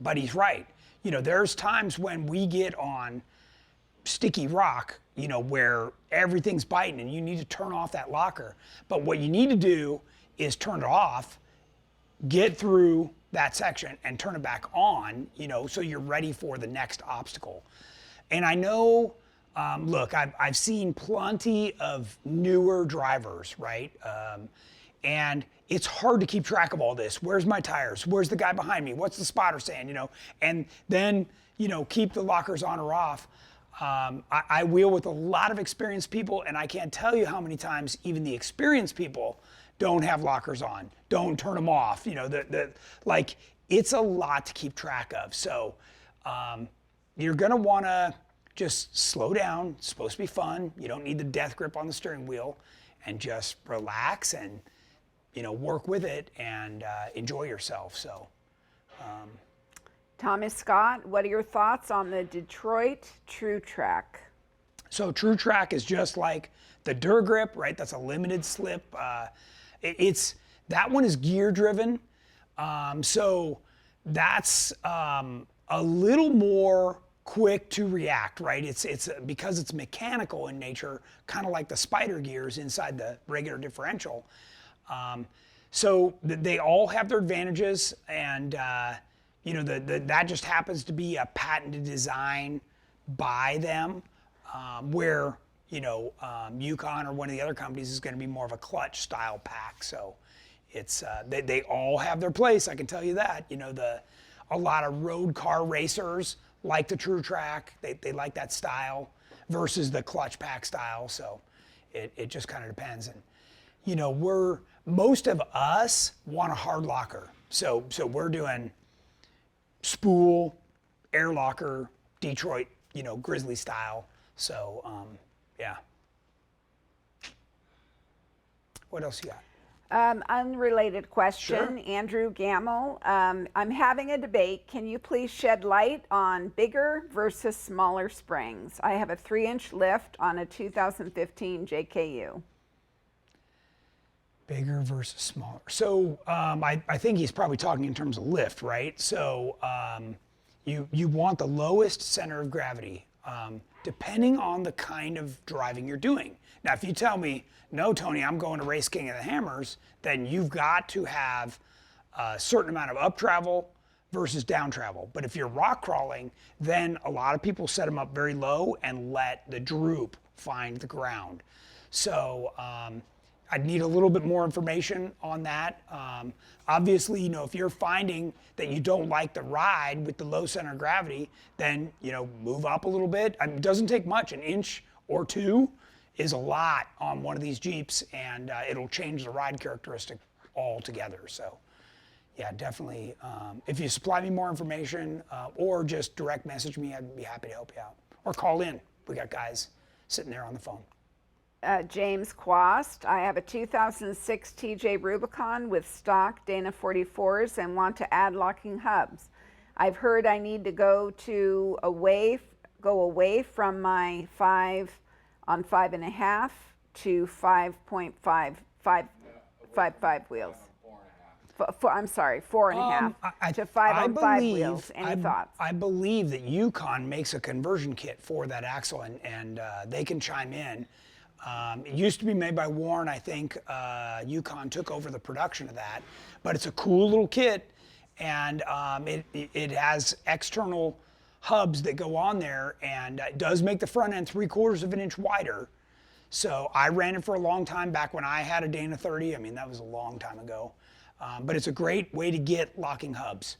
Speaker 1: But he's right. You know, there's times when we get on sticky rock, you know, where everything's biting and you need to turn off that locker. But what you need to do is turn it off, get through that section and turn it back on, you know, so you're ready for the next obstacle. And I know, look, I've seen plenty of newer drivers, right? And it's hard to keep track of all this. Where's my tires? Where's the guy behind me? What's the spotter saying, you know? And then, you know, keep the lockers on or off. I wheel with a lot of experienced people, and I can't tell you how many times even the experienced people don't have lockers on, don't turn them off. You know, like, it's a lot to keep track of. So you're gonna wanna just slow down. It's supposed to be fun. You don't need the death grip on the steering wheel, and just relax and, you know, work with it and enjoy yourself. So.
Speaker 2: Thomas Scott, what are your thoughts on the Detroit True Track?
Speaker 1: So True Track is just like the Dura Grip, right? That's a limited slip. That one is gear driven. So that's a little more quick to react, right? It's because it's mechanical in nature, kind of like the spider gears inside the regular differential. So they all have their advantages, and you know, that just happens to be a patented design by them, where, you know, Yukon or one of the other companies is going to be more of a clutch style pack. So it's they all have their place, I can tell you that. You know, a lot of road car racers like the True Track. They like that style versus the clutch pack style. So it just kind of depends. And, you know, most of us want a hard locker. So we're doing Spool, air locker, Detroit, you know, Grizzly Style. So, yeah. What else you got?
Speaker 2: Unrelated question,
Speaker 1: Sure.
Speaker 2: Andrew Gamble. I'm having a debate. Can you please shed light on bigger versus smaller springs? I have a 3-inch lift on a 2015 JKU.
Speaker 1: Bigger versus smaller. So I think he's probably talking in terms of lift, right? So you want the lowest center of gravity, depending on the kind of driving you're doing. Now, if you tell me, no, Tony, I'm going to race King of the Hammers, then you've got to have a certain amount of up travel versus down travel. But if you're rock crawling, then a lot of people set them up very low and let the droop find the ground. So I'd need a little bit more information on that. Obviously, you know, if you're finding that you don't like the ride with the low center of gravity, then, you know, move up a little bit. I mean, it doesn't take much. An inch or two is a lot on one of these Jeeps, and it'll change the ride characteristic altogether. So, yeah, definitely. If you supply me more information or just direct message me, I'd be happy to help you out. Or call in. We got guys sitting there on the phone.
Speaker 2: James Quast, I have a 2006 TJ Rubicon with stock Dana 44s and want to add locking hubs. I've heard I need to go away from my 5 on 5.5 to 5.55 wheels. I'm sorry, 4.5 to 5 on 5 wheels. Any thoughts?
Speaker 1: I believe that Yukon makes a conversion kit for that axle, and they can chime in. It used to be made by Warren. I think Yukon took over the production of that, but it's a cool little kit, and it has external hubs that go on there, and it does make the front end 3/4 of an inch wider. So I ran it for a long time back when I had a Dana 30. I mean, that was a long time ago. But it's a great way to get locking hubs,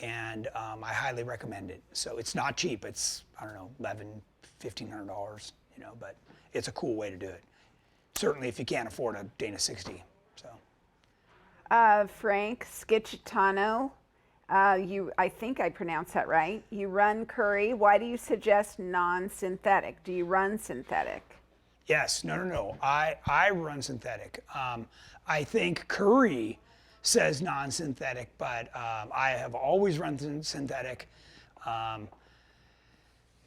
Speaker 1: and I highly recommend it. So it's not cheap. It's, I don't know, $1,500, you know, but it's a cool way to do it. Certainly if you can't afford a Dana 60. So.
Speaker 2: Frank Schicitano, I think I pronounced that right. You run Curry. Why do you suggest non-synthetic? Do you run synthetic?
Speaker 1: Yes, no. I run synthetic. I think Curry says non-synthetic, but I have always run synthetic.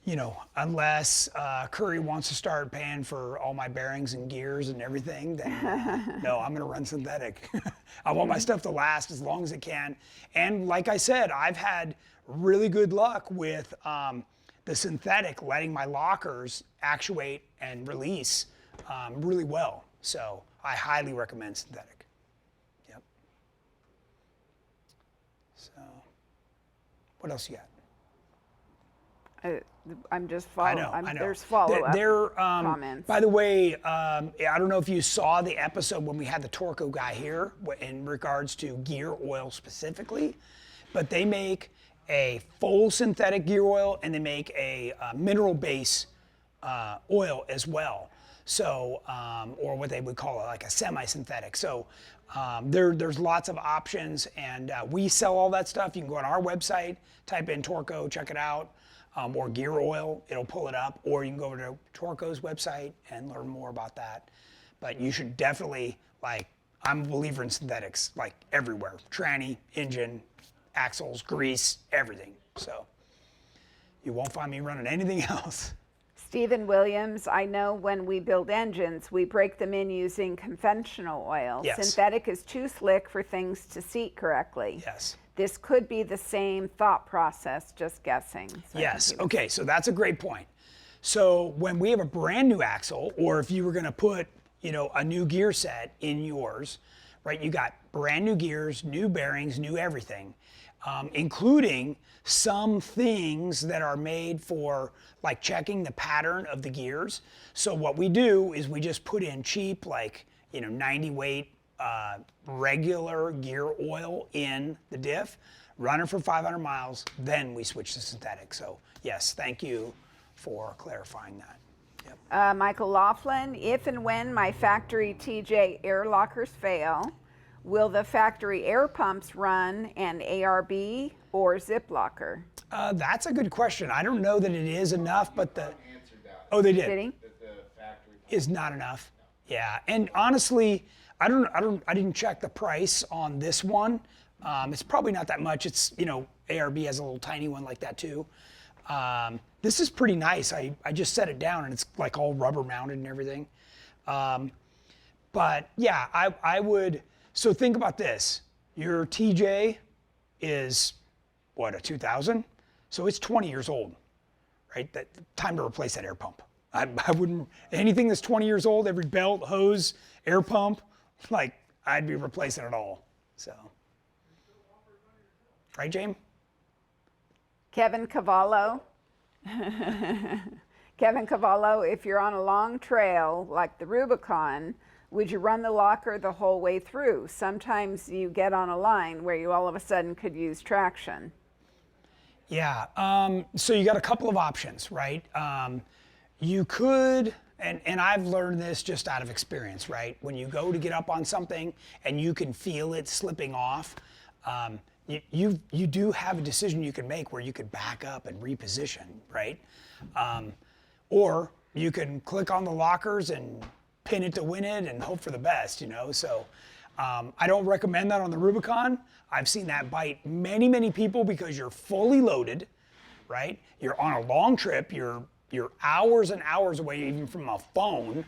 Speaker 1: You know, unless Curry wants to start paying for all my bearings and gears and everything, then no, I'm gonna run synthetic. I want my stuff to last as long as it can. And like I said, I've had really good luck with the synthetic letting my lockers actuate and release really well. So I highly recommend synthetic. Yep. So what else you got?
Speaker 2: I'm just following.
Speaker 1: I know.
Speaker 2: There's follow-up comments.
Speaker 1: By the way, I don't know if you saw the episode when we had the Torco guy here in regards to gear oil specifically, but they make a full synthetic gear oil and they make a mineral base oil as well. So, or what they would call it, like a semi-synthetic. So there's lots of options, and we sell all that stuff. You can go on our website, type in Torco, check it out. Or gear oil, it'll pull it up, or you can go over to Torco's website and learn more about that. But you should definitely, like, I'm a believer in synthetics, like everywhere. Tranny, engine, axles, grease, everything. So you won't find me running anything else.
Speaker 2: Stephen Williams, I know when we build engines, we break them in using conventional oil.
Speaker 1: Yes.
Speaker 2: Synthetic is too slick for things to seat correctly.
Speaker 1: Yes.
Speaker 2: This could be the same thought process, just guessing. So
Speaker 1: yes, okay, so that's a great point. So when we have a brand new axle, or if you were gonna put, you know, a new gear set in yours, right, you got brand new gears, new bearings, new everything, including some things that are made for like checking the pattern of the gears. So what we do is we just put in cheap, like, you know, 90 weight regular gear oil in the diff, run it for 500 miles, then we switch to synthetic. So yes, thank you for clarifying that. Yep.
Speaker 2: Michael Laughlin, if and when my factory TJ air lockers fail, will the factory air pumps run an ARB or Ziplocker?
Speaker 1: That's a good question. I don't know that it is enough, but oh, they did.
Speaker 2: Did he?
Speaker 3: The factory
Speaker 1: Is not enough. Yeah, and honestly, I didn't check the price on this one. It's probably not that much. It's, you know, ARB has a little tiny one like that too. This is pretty nice. I just set it down and it's like all rubber mounted and everything. But yeah, I would, so think about this. Your TJ is what, a 2000? So it's 20 years old, right? That time to replace that air pump. I wouldn't, anything that's 20 years old, every belt, hose, air pump, like I'd be replacing it all, so. Right, James?
Speaker 2: Kevin Cavallo. Kevin Cavallo, if you're on a long trail like the Rubicon, would you run the locker the whole way through? Sometimes you get on a line where you all of a sudden could use traction.
Speaker 1: Yeah, so you got a couple of options, right? You could, and I've learned this just out of experience, right? When you go to get up on something and you can feel it slipping off, you do have a decision you can make where you could back up and reposition, right? Or you can click on the lockers and pin it to win it and hope for the best, you know? So I don't recommend that on the Rubicon. I've seen that bite many, many people because you're fully loaded, right? You're on a long trip, you're hours and hours away even from a phone.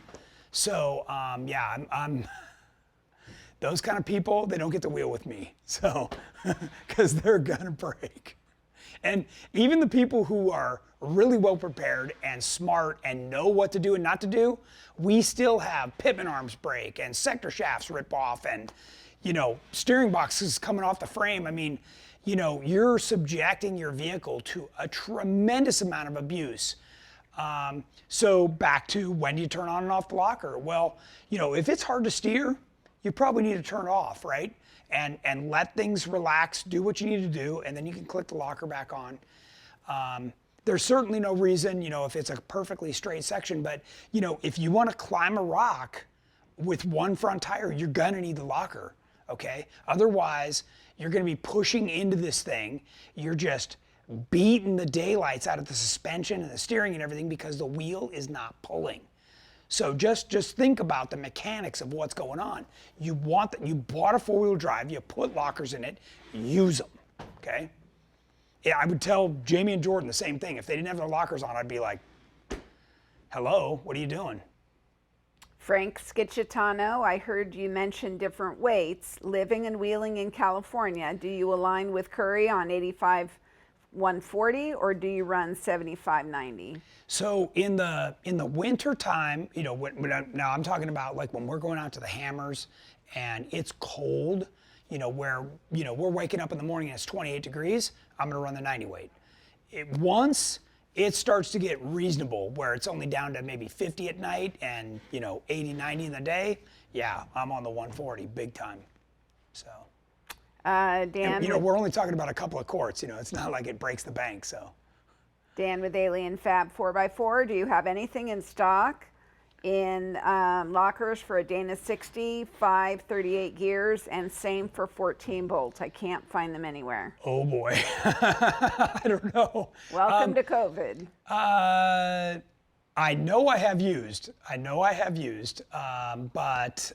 Speaker 1: So yeah, I'm those kind of people, they don't get to wheel with me. So, because they're gonna break. And even the people who are really well prepared and smart and know what to do and not to do, we still have pitman arms break and sector shafts rip off and, you know, steering boxes coming off the frame. I mean, you're subjecting your vehicle to a tremendous amount of abuse. So back to when do you turn on and off the locker? Well, if it's hard to steer, you probably need to turn it off, right? And let things relax, do what you need to do, and then you can click the locker back on. There's certainly no reason, if it's a perfectly straight section, but if you want to climb a rock with one front tire, you're gonna need the locker, okay? Otherwise, you're gonna be pushing into this thing. You're just beating the daylights out of the suspension and the steering and everything because the wheel is not pulling. So just think about the mechanics of what's going on. You bought a four-wheel drive, you put lockers in it, use them, okay? Yeah, I would tell Jamie and Jordan the same thing. If they didn't have their lockers on, I'd be like, hello, what are you doing?
Speaker 2: Frank Schicitano, I heard you mention different weights. Living and wheeling in California, do you align with Curry on 85 140 or do you run 75/90?
Speaker 1: So in the winter time, now I'm talking about like when we're going out to the hammers and it's cold, where we're waking up in the morning and it's 28 degrees, I'm gonna run the 90 weight. Once it starts to get reasonable where it's only down to maybe 50 at night and 80, 90 in the day, yeah, I'm on the 140 big time. So.
Speaker 2: Dan,
Speaker 1: and, we're only talking about a couple of quarts. It's not like it breaks the bank. So,
Speaker 2: Dan with Alien Fab 4x4, do you have anything in stock in lockers for a Dana 60, 5, 38 gears, and same for 14 bolts? I can't find them anywhere.
Speaker 1: Oh boy, I don't know.
Speaker 2: Welcome to COVID.
Speaker 1: I know I have used, but.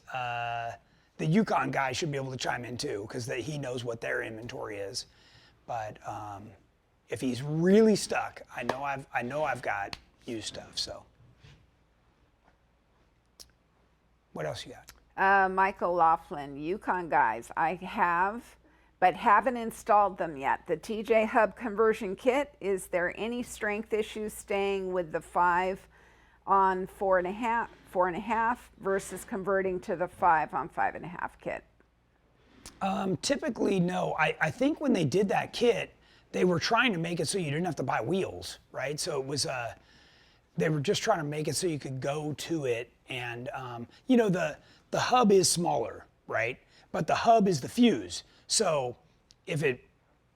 Speaker 1: The Yukon guy should be able to chime in too, because he knows what their inventory is. But if he's really stuck, I know I've got used stuff. So, what else you got?
Speaker 2: Michael Laughlin, Yukon guys, I have, but haven't installed them yet. The TJ Hub conversion kit. Is there any strength issues staying with the 5 on 4.5 versus converting to the 5 on 5.5 kit?
Speaker 1: Typically, no. I think when they did that kit, they were trying to make it so you didn't have to buy wheels, right? So it was, they were just trying to make it so you could go to it. And, the hub is smaller, right? But the hub is the fuse. So if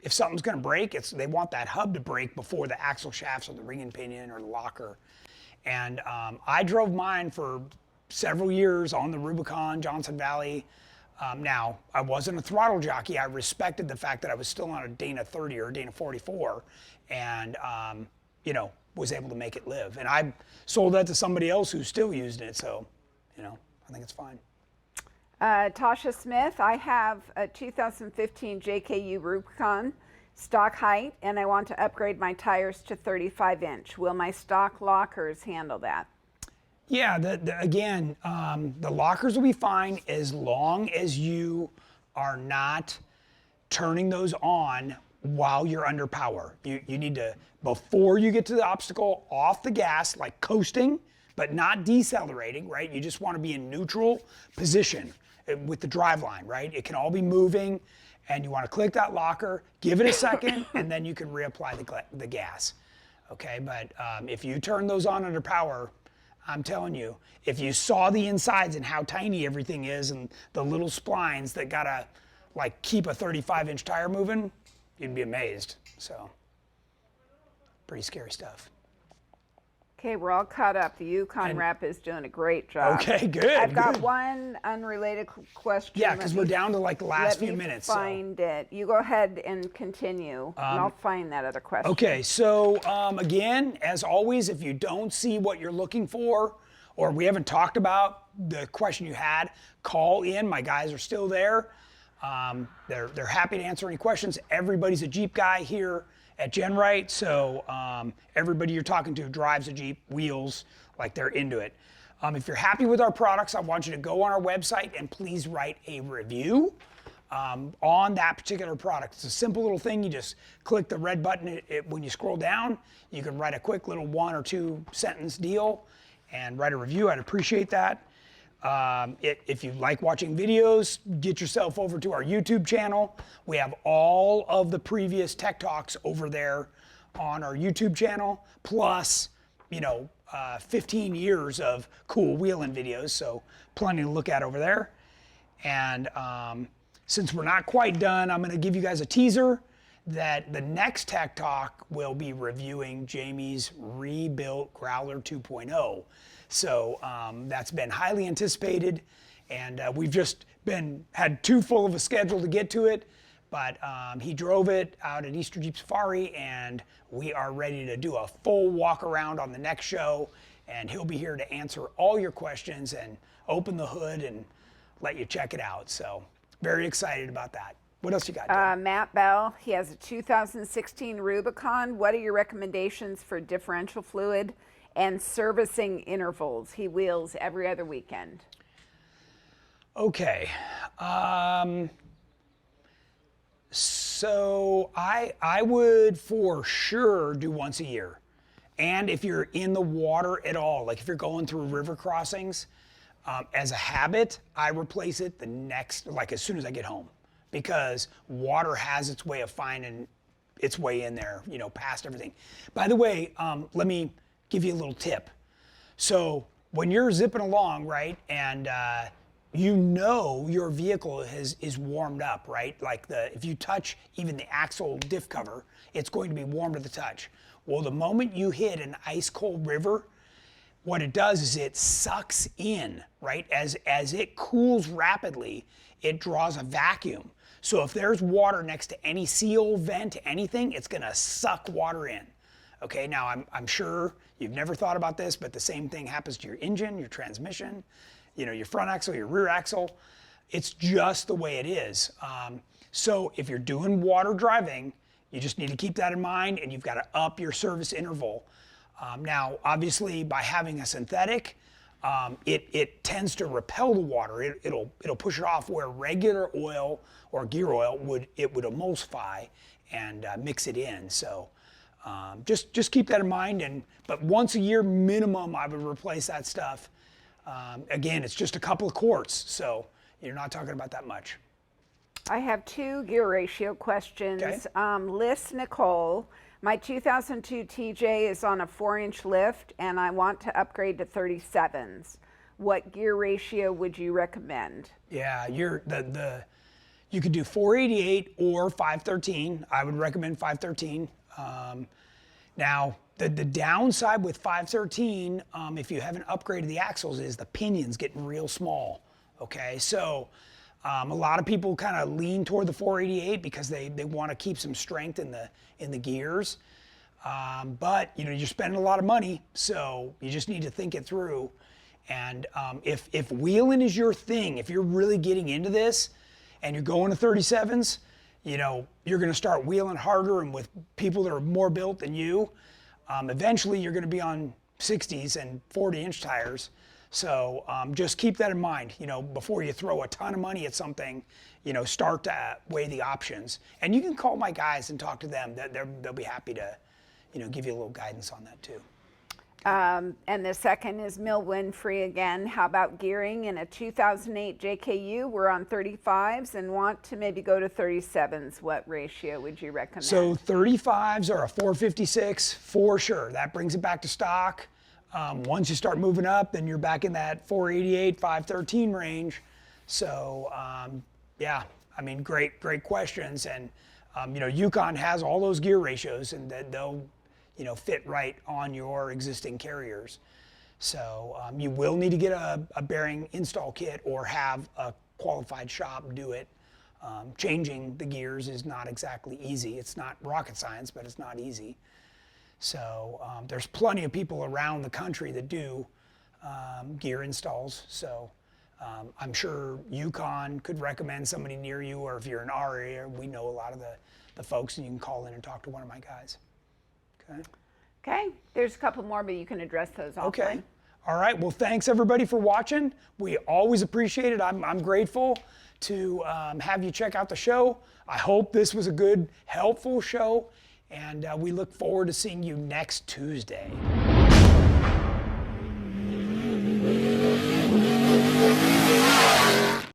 Speaker 1: something's gonna break, they want that hub to break before the axle shafts or the ring and pinion or the locker. And I drove mine for several years on the Rubicon, Johnson Valley. Now, I wasn't a throttle jockey. I respected the fact that I was still on a Dana 30 or a Dana 44 and, was able to make it live. And I sold that to somebody else who's still using it. So, I think it's fine.
Speaker 2: Tasha Smith, I have a 2015 JKU Rubicon stock height, and I want to upgrade my tires to 35-inch. Will my stock lockers handle that?
Speaker 1: Yeah, again, the lockers will be fine as long as you are not turning those on while you're under power. You need to, before you get to the obstacle, off the gas, like coasting, but not decelerating, right? You just want to be in neutral position with the drive line, right? It can all be moving. And you want to click that locker, give it a second, and then you can reapply the gas. Okay, but if you turn those on under power, I'm telling you, if you saw the insides and how tiny everything is and the little splines that gotta keep a 35-inch tire moving, you'd be amazed. So, pretty scary stuff.
Speaker 2: Okay, we're all caught up. The Yukon rep is doing a great job.
Speaker 1: Okay, good.
Speaker 2: I've got one unrelated question.
Speaker 1: Yeah, because we're down to the last few minutes.
Speaker 2: Let me find it. You go ahead and continue, and I'll find that other question.
Speaker 1: Okay, so again, as always, if you don't see what you're looking for, or we haven't talked about the question you had, call in. My guys are still there. They're happy to answer any questions. Everybody's a Jeep guy here at GenRight, so everybody you're talking to drives a Jeep, wheels, they're into it. If you're happy with our products, I want you to go on our website and please write a review on that particular product. It's a simple little thing. You just click the red button. When you scroll down, you can write a quick little 1 or 2 sentence deal and write a review. I'd appreciate that. If you like watching videos, get yourself over to our YouTube channel. We have all of the previous Tech Talks over there on our YouTube channel, plus, 15 years of cool wheeling videos, so plenty to look at over there. And since we're not quite done, I'm going to give you guys a teaser that the next Tech Talk will be reviewing Jamie's rebuilt Growler 2.0. So that's been highly anticipated, and we've just had too full of a schedule to get to it, but he drove it out at Easter Jeep Safari, and we are ready to do a full walk around on the next show, and he'll be here to answer all your questions and open the hood and let you check it out. So very excited about that. What else you got?
Speaker 2: Matt Bell, he has a 2016 Rubicon. What are your recommendations for differential fluid and servicing intervals? He wheels every other weekend.
Speaker 1: Okay. So I would for sure do once a year. And if you're in the water at all, like if you're going through river crossings, as a habit, I replace it as soon as I get home, because water has its way of finding its way in there, past everything. By the way, let me give you a little tip. So when you're zipping along, right, and your vehicle is warmed up, right? Like if you touch even the axle diff cover, it's going to be warm to the touch. Well, the moment you hit an ice cold river, what it does is it sucks in, right? As it cools rapidly, it draws a vacuum. So if there's water next to any seal, vent, anything, it's gonna suck water in. Okay, now I'm sure you've never thought about this, but the same thing happens to your engine, your transmission, your front axle, your rear axle. It's just the way it is. So if you're doing water driving, you just need to keep that in mind, and you've got to up your service interval. Now, obviously, by having a synthetic, it tends to repel the water. It'll push it off, where regular oil or gear oil would emulsify and mix it in. So just keep that in mind. But once a year minimum, I would replace that stuff. Again, it's just a couple of quarts, so you're not talking about that much.
Speaker 2: I have two gear ratio questions.
Speaker 1: Okay.
Speaker 2: Liz Nicole, my 2002 TJ is on a 4-inch lift, and I want to upgrade to 37s. What gear ratio would you recommend?
Speaker 1: Yeah, you could do 488 or 513. I would recommend 513. Now, the downside with 513, if you haven't upgraded the axles, is the pinion's getting real small. Okay, so a lot of people kind of lean toward the 488 because they want to keep some strength in the gears. But you're spending a lot of money, so you just need to think it through. And if wheeling is your thing, if you're really getting into this and you're going to 37s, you're going to start wheeling harder and with people that are more built than you. Eventually, you're going to be on 60s and 40-inch tires. So just keep that in mind, before you throw a ton of money at something, start to weigh the options. And you can call my guys and talk to them. They'll be happy to, give you a little guidance on that too.
Speaker 2: And the second is Mill Winfrey again. How about gearing in a 2008 JKU? We're on 35s and want to maybe go to 37s. What ratio would you recommend?
Speaker 1: So 35s are a 456 for sure. That brings it back to stock. Once you start moving up, then you're back in that 488, 513 range. So yeah, great questions. And Yukon has all those gear ratios, and they'll fit right on your existing carriers. So you will need to get a bearing install kit or have a qualified shop do it. Changing the gears is not exactly easy. It's not rocket science, but it's not easy. So there's plenty of people around the country that do gear installs. So I'm sure Yukon could recommend somebody near you, or if you're in our area, we know a lot of the folks, and you can call in and talk to one of my guys. Okay.
Speaker 2: Okay, there's a couple more, but you can address those offline.
Speaker 1: Okay. All right, well, thanks everybody for watching. We always appreciate it. I'm grateful to have you check out the show. I hope this was a good, helpful show, and we look forward to seeing you next Tuesday.